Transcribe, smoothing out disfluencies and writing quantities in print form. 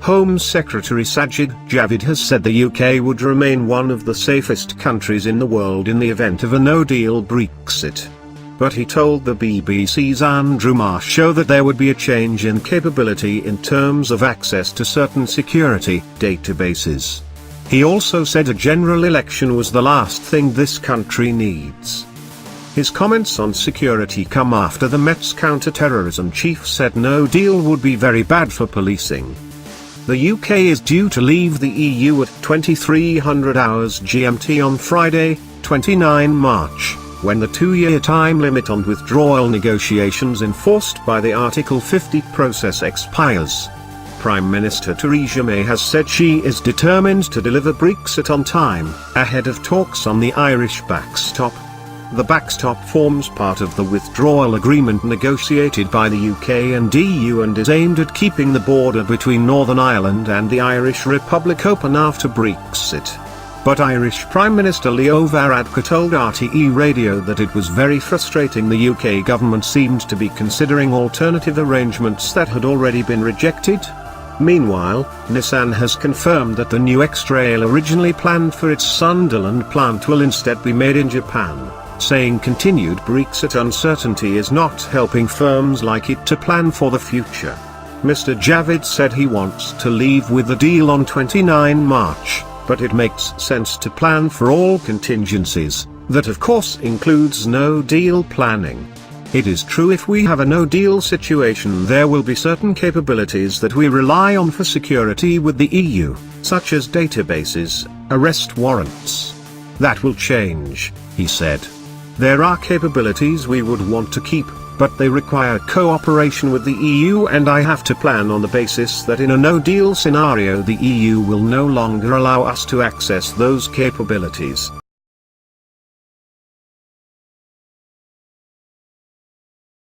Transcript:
Home Secretary Javid has said the UK would remain one of the safest countries in the world in the event of a no-deal Brexit. But he told the BBC's Andrew Marsh show that there would be a change in capability in terms of access to certain security databases. He also said a general election was the last thing this country needs. His comments on security come after the Met's counter-terrorism chief said no deal would be very bad for policing. The UK is due to leave the EU at 2300 hours GMT on Friday, 29 March, when the 2-year time limit on withdrawal negotiations enforced by the Article 50 process expires. Prime Minister Theresa May has said she is determined to deliver Brexit on time, ahead of talks on the Irish backstop. The backstop forms part of the withdrawal agreement negotiated by the UK and EU and is aimed at keeping the border between Northern Ireland and the Irish Republic open after Brexit. But Irish Prime Minister Leo Varadkar told RTE Radio that it was very frustrating the UK government seemed to be considering alternative arrangements that had already been rejected. Meanwhile, Nissan has confirmed that the new X-Trail originally planned for its Sunderland plant will instead be made in Japan, saying continued Brexit uncertainty is not helping firms like it to plan for the future. Mr. Javid said he wants to leave with the deal on 29 March, but it makes sense to plan for all contingencies. That of course includes no-deal planning. It is true if we have a no-deal situation there will be certain capabilities that we rely on for security with the EU, such as databases, arrest warrants. That will change, he said. There are capabilities we would want to keep, but they require cooperation with the EU and I have to plan on the basis that in a no-deal scenario the EU will no longer allow us to access those capabilities.